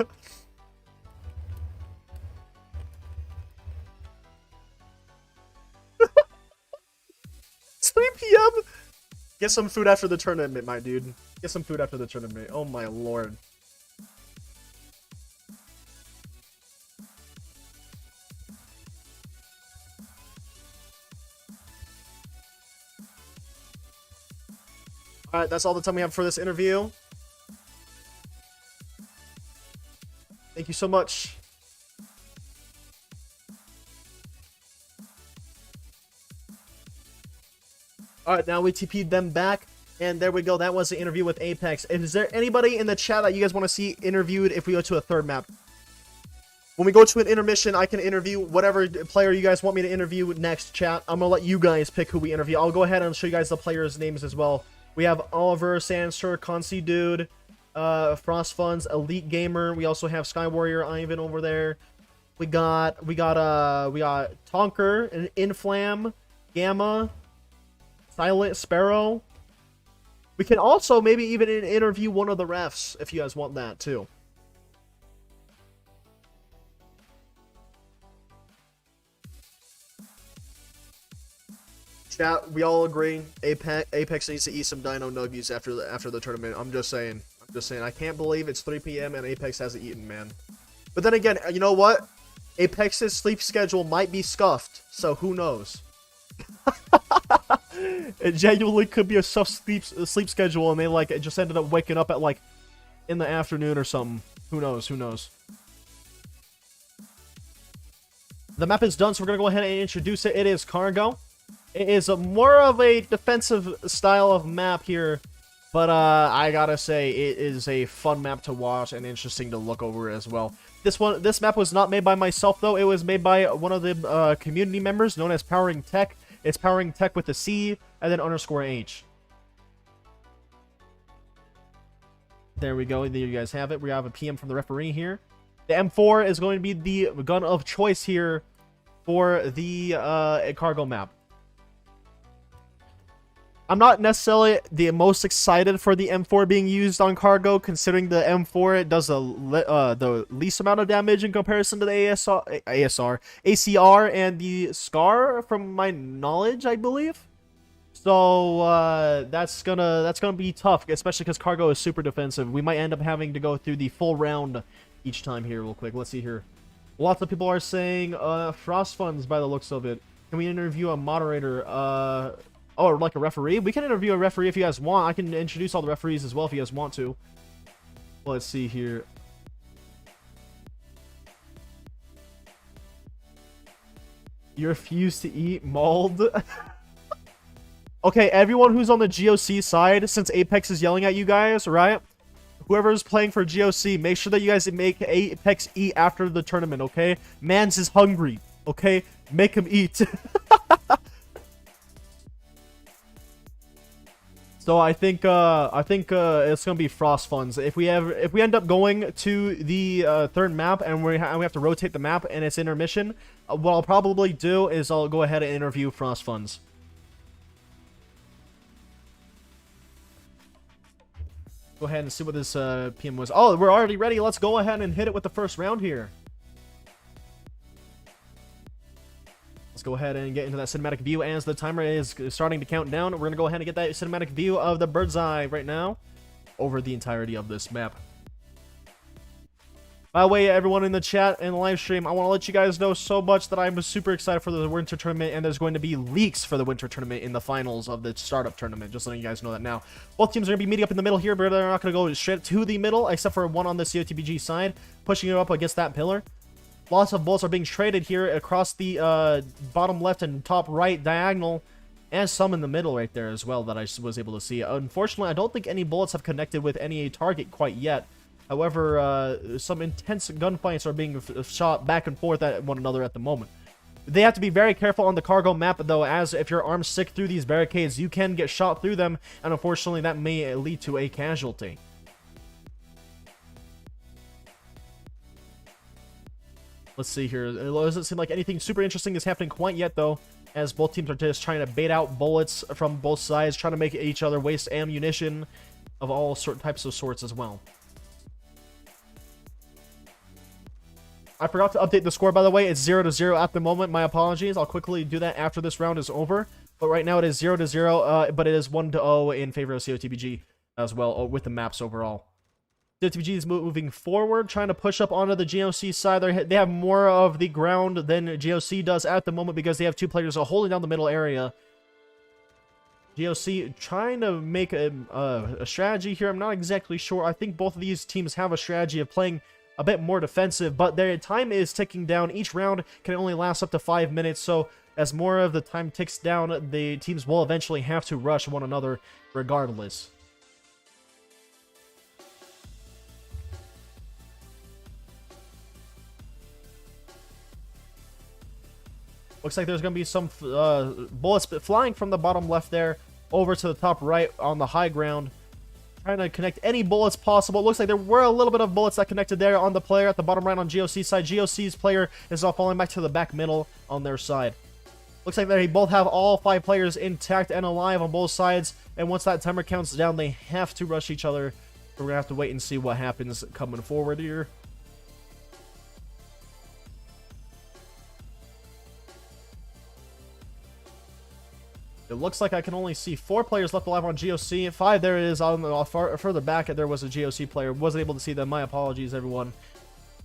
3 p.m. Get some food after the tournament, my dude. Get some food after the tournament. Oh my lord. Alright, that's all the time we have for this interview. Thank you so much. Alright, now we TP'd them back. And there we go. That was the interview with Apex. Is there anybody in the chat that you guys want to see interviewed if we go to a third map? When we go to an intermission, I can interview whatever player you guys want me to interview next, chat. I'm going to let you guys pick who we interview. I'll go ahead and show you guys the players' names as well. We have Oliver, Sandster, Concy Dude, Frost Funds, Elite Gamer. We also have Sky Warrior Ivan over there. We got Tonker, and Inflam, Gamma, Silent Sparrow. We can also maybe even interview one of the refs if you guys want that too. Chat, we all agree Apex needs to eat some dino nuggies after the tournament. I'm just saying. I can't believe it's 3 p.m. and Apex hasn't eaten, man. But then again, you know what? Apex's sleep schedule might be scuffed, so who knows? It genuinely could be a soft sleep schedule, and they like just ended up waking up at like in the afternoon or something. Who knows? Who knows? The map is done, so we're gonna go ahead and introduce it. It is Cargo. It is more of a defensive style of map here, but I gotta say it is a fun map to watch and interesting to look over as well. This map was not made by myself though. It was made by one of the community members known as Powering Tech. It's Powering Tech with a C and then _H. There we go. There you guys have it. We have a PM from the referee here. The M4 is going to be the gun of choice here for the cargo map. I'm not necessarily the most excited for the M4 being used on cargo, considering the M4 does the least amount of damage in comparison to the ACR and the SCR, from my knowledge, I believe. So that's gonna be tough, especially because cargo is super defensive. We might end up having to go through the full round each time here, real quick. Let's see here. Lots of people are saying frost funds by the looks of it. Can we interview a moderator? Or like a referee? We can interview a referee if you guys want. I can introduce all the referees as well if you guys want to. Let's see here. You refuse to eat mold? Okay, everyone who's on the GOC side, since Apex is yelling at you guys, right? Whoever's playing for GOC, make sure that you guys make Apex eat after the tournament, okay? Mans is hungry, okay? Make him eat. So I think it's gonna be frost funds. If we end up going to the third map and we have to rotate the map and it's intermission, what I'll probably do is I'll go ahead and interview frost funds. Go ahead and see what this PM was. Oh, we're already ready. Let's go ahead and hit it with the first round here. Let's go ahead and get into that cinematic view as the timer is starting to count down. We're going to go ahead and get that cinematic view of the bird's eye right now over the entirety of this map. By the way, everyone in the chat and the live stream, I want to let you guys know so much that I'm super excited for the winter tournament, and there's going to be leaks for the winter tournament in the finals of the startup tournament. Just letting you guys know that now. Both teams are going to be meeting up in the middle here, but they're not going to go straight to the middle, except for one on the COTBG side, pushing it up against that pillar. Lots of bullets are being traded here across the bottom left and top right diagonal, and some in the middle right there as well that I was able to see. Unfortunately, I don't think any bullets have connected with any target quite yet. However, some intense gunfights are being shot back and forth at one another at the moment. They have to be very careful on the cargo map, though, as if your arms stick through these barricades, you can get shot through them, and unfortunately that may lead to a casualty. Let's see here. It doesn't seem like anything super interesting is happening quite yet, though, as both teams are just trying to bait out bullets from both sides, trying to make each other waste ammunition of all types of sorts as well. I forgot to update the score, by the way. It's 0-0 at the moment. My apologies. I'll quickly do that after this round is over. But right now it is 0-0, but it is 1-0 in favor of COTBG as well, with the maps overall. COTBG is moving forward, trying to push up onto the GOC side. They have more of the ground than GOC does at the moment because they have two players holding down the middle area. GOC trying to make a strategy here. I'm not exactly sure. I think both of these teams have a strategy of playing a bit more defensive, but their time is ticking down. Each round can only last up to 5 minutes, so as more of the time ticks down, the teams will eventually have to rush one another regardless. Looks like there's going to be some bullets flying from the bottom left there over to the top right on the high ground. Trying to connect any bullets possible. It looks like there were a little bit of bullets that connected there on the player at the bottom right on GOC side. GOC's player is all falling back to the back middle on their side. Looks like they both have all 5 players intact and alive on both sides. And once that timer counts down, they have to rush each other. We're going to have to wait and see what happens coming forward here. It looks like I can only see 4 players left alive on GOC. 5 there it is on the further back. There was a GOC player. Wasn't able to see them. My apologies, everyone.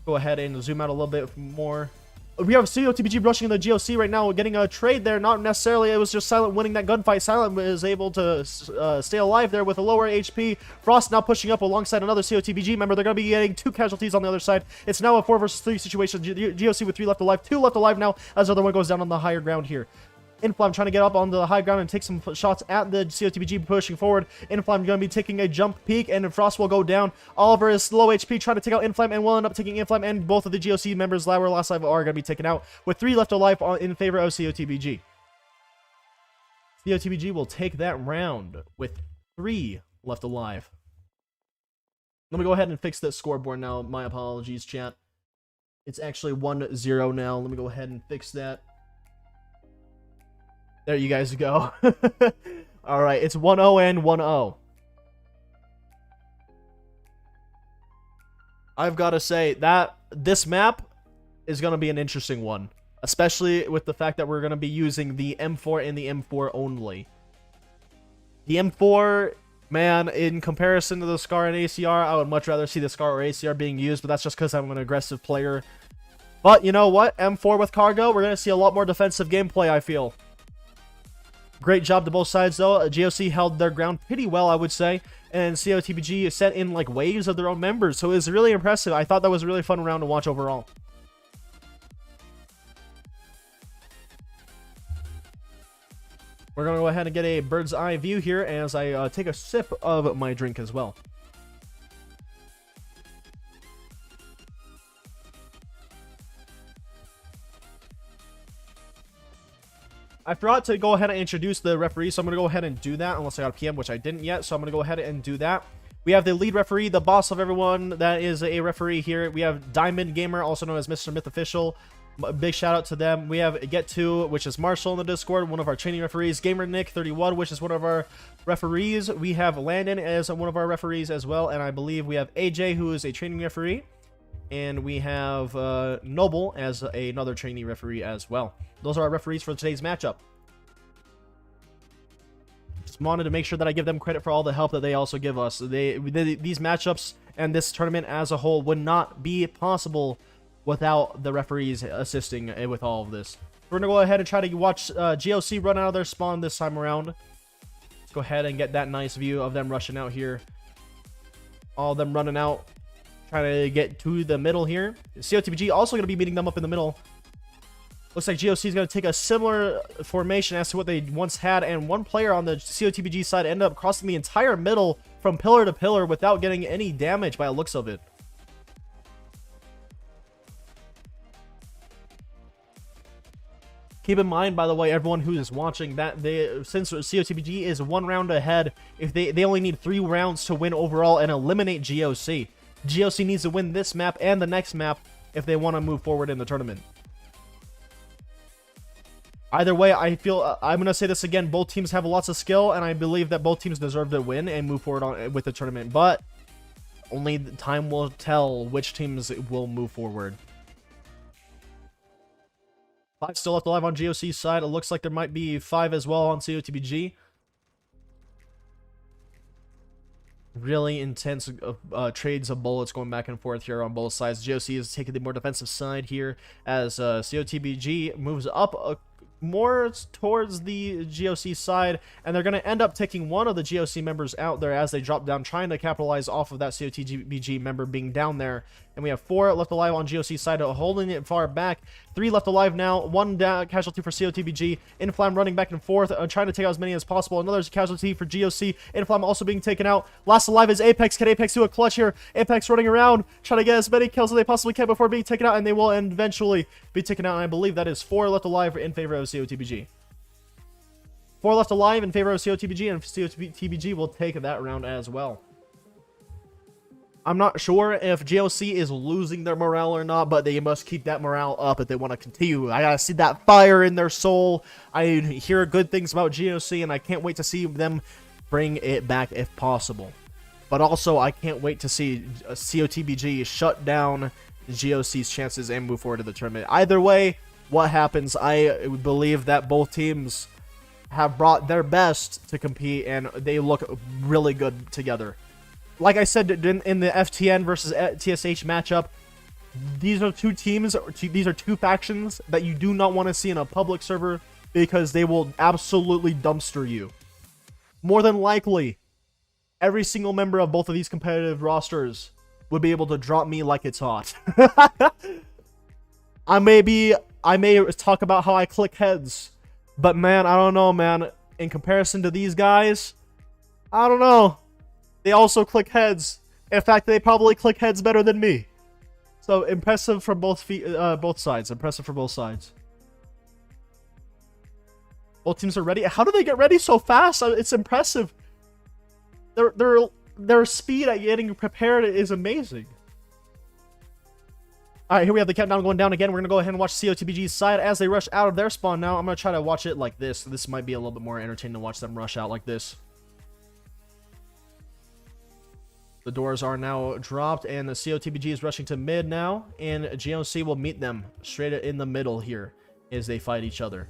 Go ahead and zoom out a little bit more. We have COTBG rushing the GOC right now, getting a trade there. Not necessarily. It was just Silent winning that gunfight. Silent was able to stay alive there with a lower HP. Frost now pushing up alongside another COTBG member. They're going to be getting 2 casualties on the other side. It's now a 4 versus 3 situation. GOC with 3 left alive. 2 left alive now as the other one goes down on the higher ground here. Inflam trying to get up on the high ground and take some shots at the COTBG pushing forward. Inflam going to be taking a jump peek, and Frost will go down. Oliver is low HP, trying to take out Inflam, and will end up taking Inflam, and both of the GOC members, Lauer, Last Life, are going to be taken out, with 3 left alive in favor of COTBG. COTBG will take that round with 3 left alive. Let me go ahead and fix that scoreboard now. My apologies, chat. It's actually 1-0 now. Let me go ahead and fix that. There you guys go. All right, it's 1-0 and 1-0. I've got to say that this map is going to be an interesting one, especially with the fact that we're going to be using the M4 and the M4 only. The M4, man, in comparison to the SCR and ACR, I would much rather see the SCR or ACR being used, but that's just because I'm an aggressive player. But you know what? M4 with cargo, we're going to see a lot more defensive gameplay, I feel. Great job to both sides, though. GOC held their ground pretty well, I would say. And COTBG sent in, like, waves of their own members. So it was really impressive. I thought that was a really fun round to watch overall. We're going to go ahead and get a bird's eye view here as I take a sip of my drink as well. I forgot to go ahead and introduce the referee, so I'm going to go ahead and do that, unless I got a PM, which I didn't yet, so I'm going to go ahead and do that. We have the lead referee, the boss of everyone that is a referee here. We have Diamond Gamer, also known as Mr. Myth Official. Big shout out to them. We have Get2, which is Marshall in the Discord, one of our training referees. Gamer Nick 31, which is one of our referees. We have Landon as one of our referees as well, and I believe we have AJ, who is a training referee. And we have Noble as another trainee referee as well. Those are our referees for today's matchup. Just wanted to make sure that I give them credit for all the help that they also give us. These matchups and this tournament as a whole would not be possible without the referees assisting with all of this. We're going to go ahead and try to watch GOC run out of their spawn this time around. Let's go ahead and get that nice view of them rushing out here. All of them running out. Trying to get to the middle here. COTBG also going to be meeting them up in the middle. Looks like GOC is going to take a similar formation as to what they once had. And one player on the COTBG side ended up crossing the entire middle from pillar to pillar without getting any damage by the looks of it. Keep in mind, by the way, everyone who is watching, that since COTBG is one round ahead, if they only need 3 rounds to win overall and eliminate GOC. GOC needs to win this map and the next map if they want to move forward in the tournament. Either way, I feel, I'm going to say this again, both teams have lots of skill, and I believe that both teams deserve to win and move forward with the tournament. But only time will tell which teams will move forward. 5 still left alive on GOC's side. It looks like there might be 5 as well on COTBG. Really intense trades of bullets going back and forth here on both sides. GOC is taking the more defensive side here as COTBG moves up more towards the GOC side, and they're going to end up taking one of the GOC members out there as they drop down, trying to capitalize off of that COTBG member being down there. And we have 4 left alive on GOC side, holding it far back. 3 left alive now. 1 casualty for COTBG. Inflam running back and forth, trying to take out as many as possible. Another casualty for GOC. Inflam also being taken out. Last alive is Apex. Can Apex do a clutch here? Apex running around, trying to get as many kills as they possibly can before being taken out, and they will eventually be taken out. And I believe that is 4 left alive in favor of COTBG. 4 left alive in favor of COTBG, and COTBG will take that round as well. I'm not sure if GOC is losing their morale or not, but they must keep that morale up if they want to continue. I gotta see that fire in their soul. I hear good things about GOC, and I can't wait to see them bring it back if possible. But also, I can't wait to see COTBG shut down GOC's chances and move forward to the tournament. Either way, what happens, I believe that both teams have brought their best to compete, and they look really good together. Like I said in the FTN versus TSH matchup, these are 2 teams, these are 2 factions that you do not want to see in a public server because they will absolutely dumpster you. More than likely, every single member of both of these competitive rosters would be able to drop me like it's hot. I may talk about how I click heads, but man, I don't know, man. In comparison to these guys, I don't know. They also click heads. In fact, they probably click heads better than me. So impressive from both sides. Impressive for both sides. Both teams are ready. How do they get ready so fast? It's impressive. Their speed at getting prepared is amazing. All right, here we have the countdown going down again. We're going to go ahead and watch COTBG's side as they rush out of their spawn now. I'm going to try to watch it like this. This might be a little bit more entertaining to watch them rush out like this. The doors are now dropped, and the COTBG is rushing to mid now, and GOC will meet them straight in the middle here as they fight each other.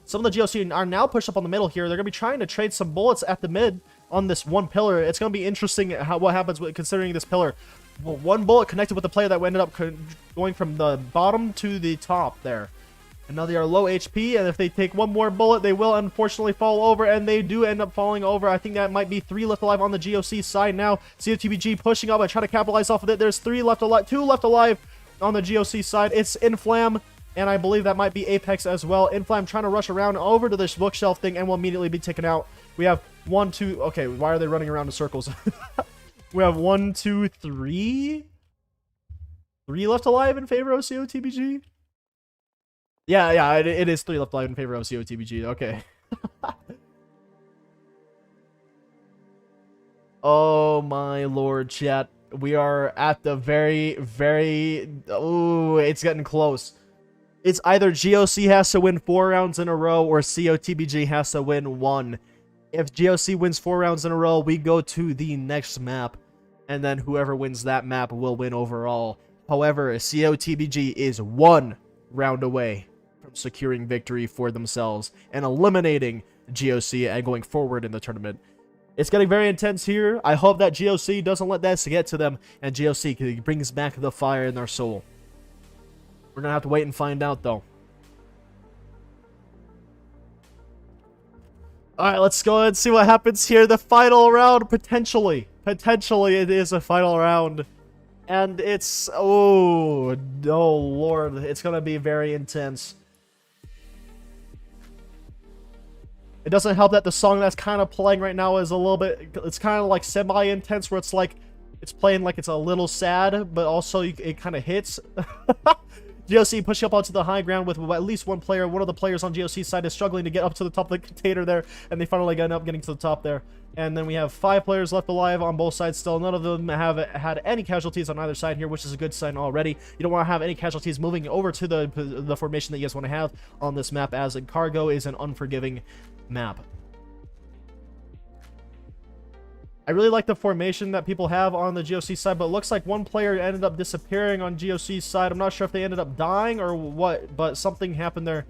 Some of the GOC are now pushed up on the middle here. They're going to be trying to trade some bullets at the mid on this one pillar. It's going to be interesting what happens considering this pillar. Well, one bullet connected with the player that ended up going from the bottom to the top there. And now they are low HP, and if they take one more bullet, they will unfortunately fall over, and they do end up falling over. I think that might be 3 left alive on the GOC side now. COTBG pushing up and trying to capitalize off of it. There's 2 left alive on the GOC side. It's Inflam, and I believe that might be Apex as well. Inflam trying to rush around over to this bookshelf thing and will immediately be taken out. We have 1, 2... Okay, why are they running around in circles? We have 1, 2, 3... 3 left alive in favor of COTBG? Yeah, it is 3 left alive in favor of COTBG. Okay. Oh my lord, chat. We are at the very... Oh, it's getting close. It's either GOC has to win 4 rounds in a row or COTBG has to win 1. If GOC wins 4 rounds in a row, we go to the next map. And then whoever wins that map will win overall. However, COTBG is 1 round away from securing victory for themselves and eliminating GOC and going forward in the tournament. It's getting very intense here. I hope that GOC doesn't let that get to them and GOC brings back the fire in their soul. We're gonna have to wait and find out though. Alright, let's go ahead and see what happens here. The final round, potentially it is a final round. And it's, oh lord, it's gonna be very intense. It doesn't help that the song that's kind of playing right now is a little bit, it's kind of like semi-intense, where it's like, it's playing like it's a little sad, but also it kind of hits. GOC pushing up onto the high ground with at least one player. One of the players on GOC's side is struggling to get up to the top of the container there, and they finally end up getting to the top there. And then we have 5 players left alive on both sides still. None of them have had any casualties on either side here, which is a good sign already. You don't want to have any casualties moving over to the formation that you guys want to have on this map, as Cargo is an unforgiving map. I really like the formation that people have on the GOC side, but it looks like one player ended up disappearing on GOC's side. I'm not sure if they ended up dying or what, but something happened there.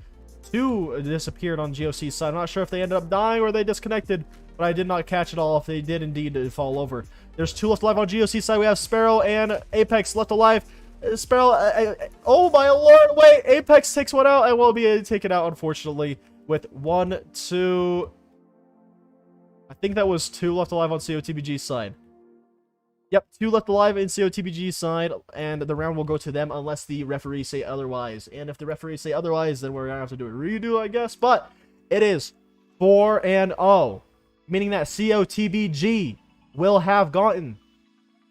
2 disappeared on GOC's side. I'm not sure if they ended up dying or they disconnected, but I did not catch it all if they did indeed fall over. There's 2 left alive on GOC's side. We have Sparrow and Apex left alive. Sparrow, oh my lord, wait, Apex takes one out and will be taken out, unfortunately, with 1, 2... I think that was 2 left alive on COTBG's side. Yep, 2 left alive in COTBG's side, and the round will go to them unless the referees say otherwise. And if the referees say otherwise, then we're gonna have to do a redo, I guess. But it is 4-0, meaning that COTBG will have gotten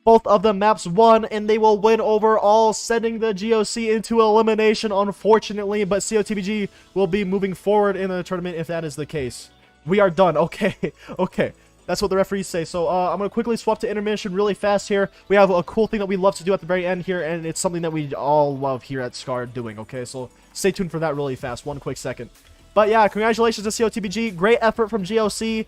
both of the maps won, and they will win overall, sending the GOC into elimination, unfortunately. But COTBG will be moving forward in the tournament if that is the case. We are done. Okay. Okay. That's what the referees say. So I'm going to quickly swap to intermission really fast here. We have a cool thing that we love to do at the very end here, and it's something that we all love here at SCR doing, okay? So stay tuned for that really fast. 1 quick second. But yeah, congratulations to COTBG. Great effort from GOC.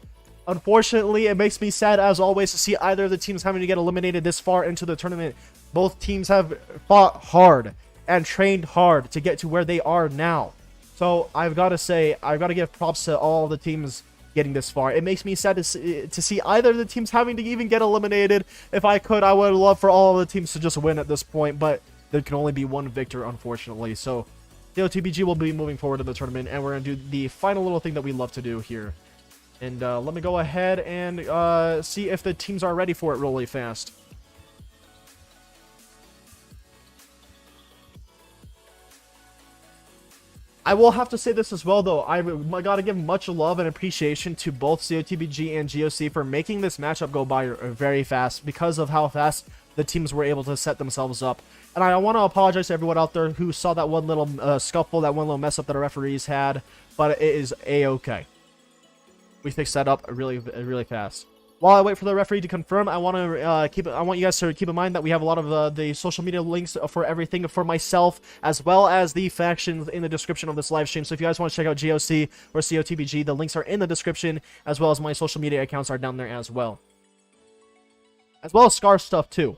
Unfortunately, it makes me sad, as always, to see either of the teams having to get eliminated this far into the tournament. Both teams have fought hard and trained hard to get to where they are now. So I've got to say, I've got to give props to all the teams getting this far. It makes me sad to see either of the teams having to even get eliminated. If I could, I would love for all of the teams to just win at this point, but there can only be one victor, unfortunately. So COTBG will be moving forward in the tournament, and we're going to do the final little thing that we love to do here. And let me go ahead and see if the teams are ready for it really fast. I will have to say this as well, though. I gotta give much love and appreciation to both COTBG and GOC for making this matchup go by very fast because of how fast the teams were able to set themselves up. And I want to apologize to everyone out there who saw that one little scuffle, that one little mess up that our referees had, but it is a-okay. We fixed that up really fast. while I wait for the referee to confirm, I want you guys to keep in mind that we have a lot of the social media links for everything for myself, as well as the factions in the description of this live stream. So if you guys want to check out GOC or COTBG, the links are in the description, as well as my social media accounts are down there as well. As well as SCAR stuff too.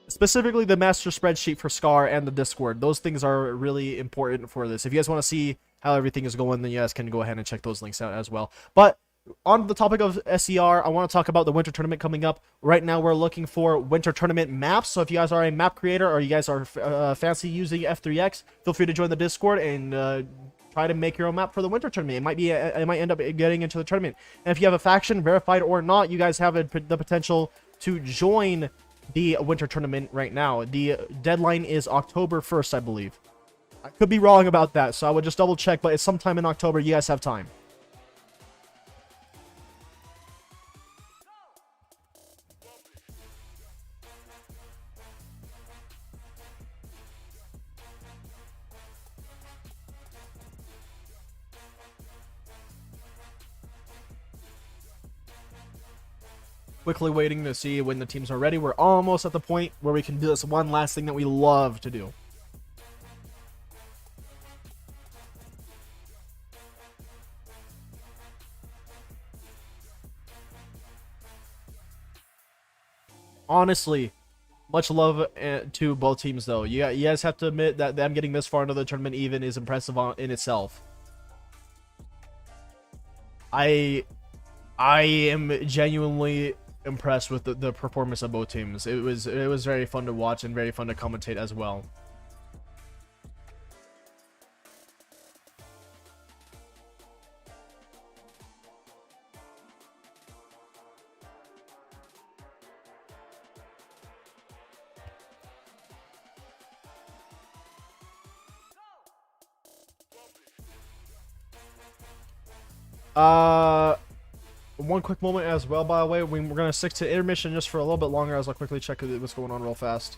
Specifically the master spreadsheet for SCAR and the Discord. Those things are really important for this. If you guys want to see how everything is going, then you guys can go ahead and check those links out as well. But on the topic of SCR, I want to talk about the winter tournament coming up. Right now, we're looking for winter tournament maps. So if you guys are a map creator or you guys are fancy using F3X, feel free to join the Discord and try to make your own map for the winter tournament. It might end up getting into the tournament. And if you have a faction, verified or not, you guys have the potential to join the winter tournament right now. The deadline is October 1st, I believe. I could be wrong about that, so I would just double check, but it's sometime in October. You guys have time. Quickly waiting to see when the teams are ready. We're almost at the point where we can do this one last thing that we love to do. Honestly, much love to both teams, though. You guys have to admit that them getting this far into the tournament even is impressive in itself. I am genuinely impressed with the performance of both teams. It was very fun to watch and very fun to commentate as well. One quick moment as well, by the way. We're gonna stick to intermission just for a little bit longer as I quickly check what's going on real fast.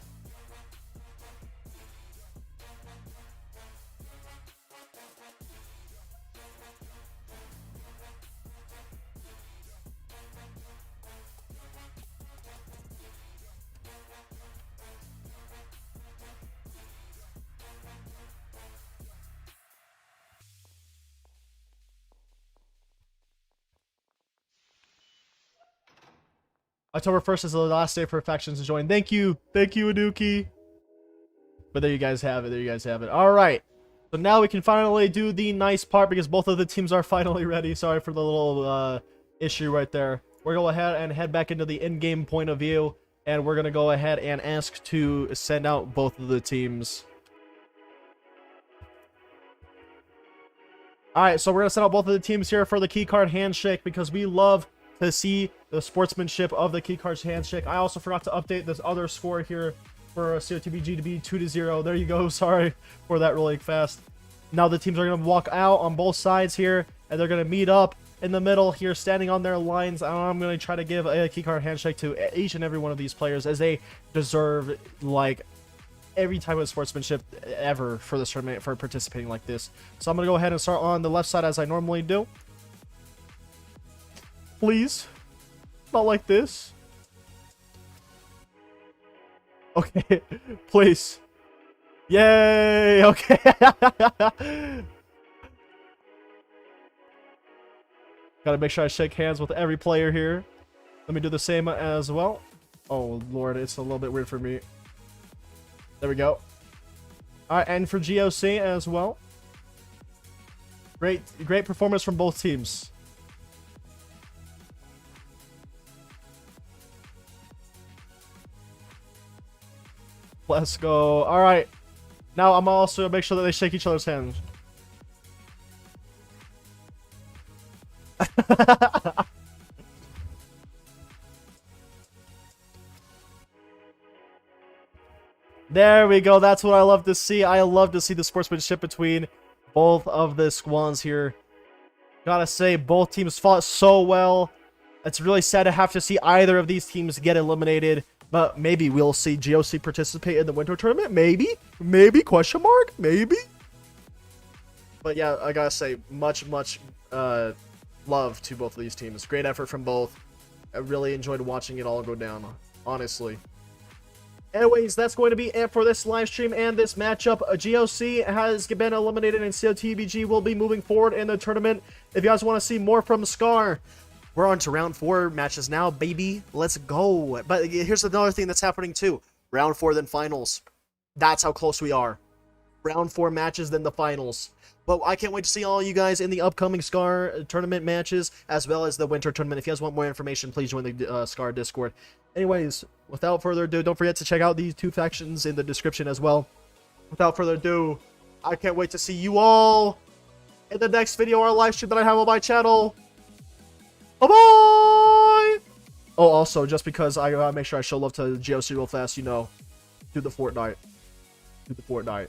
October 1st is the last day for factions to join. Thank you, Aduki. But there you guys have it. All right, so now we can finally do the nice part because both of the teams are finally ready. Sorry for the little issue right there. We're gonna go ahead and head back into the in-game point of view, and we're gonna go ahead and ask to send out both of the teams. All right, so we're gonna send out both of the teams here for the keycard handshake because we love to see the sportsmanship of the keycard handshake. I also forgot to update this other score here for COTBG to be 2-0. There you go. Sorry for that really fast. Now the teams are going to walk out on both sides here, and they're going to meet up in the middle here, standing on their lines. I'm going to try to give a keycard handshake to each and every one of these players as they deserve, like, every type of sportsmanship ever for this tournament, for participating like this. So I'm going to go ahead and start on the left side as I normally do. Please. Not like this. Okay. Please. Yay! Okay. Gotta make sure I shake hands with every player here. Let me do the same as well. Oh, Lord. It's a little bit weird for me. There we go. Alright, and for GOC as well. Great performance from both teams. Let's go. All right. Now I'm also make sure that they shake each other's hands. There we go. That's what I love to see. I love to see the sportsmanship between both of the squads here. Gotta say, both teams fought so well. It's really sad to have to see either of these teams get eliminated. But maybe we'll see GOC participate in the winter tournament. Maybe? Maybe? Question mark? Maybe? But yeah, I gotta say, much love to both of these teams. Great effort from both. I really enjoyed watching it all go down, honestly. Anyways, that's going to be it for this live stream and this matchup. GOC has been eliminated, and COTBG will be moving forward in the tournament. If you guys want to see more from SCR, we're on to round 4 matches now, baby. Let's go. But here's another thing that's happening too. Round 4, then finals. That's how close we are. Round 4 matches, then the finals. But I can't wait to see all you guys in the upcoming SCAR tournament matches, as well as the winter tournament. If you guys want more information, please join the SCAR Discord. Anyways, without further ado, don't forget to check out these 2 factions in the description as well. Without further ado, I can't wait to see you all in the next video or live stream that I have on my channel. Bye-bye! Oh, also, just because I gotta make sure I show love to GOC real fast, you know, do the Fortnite. Do the Fortnite.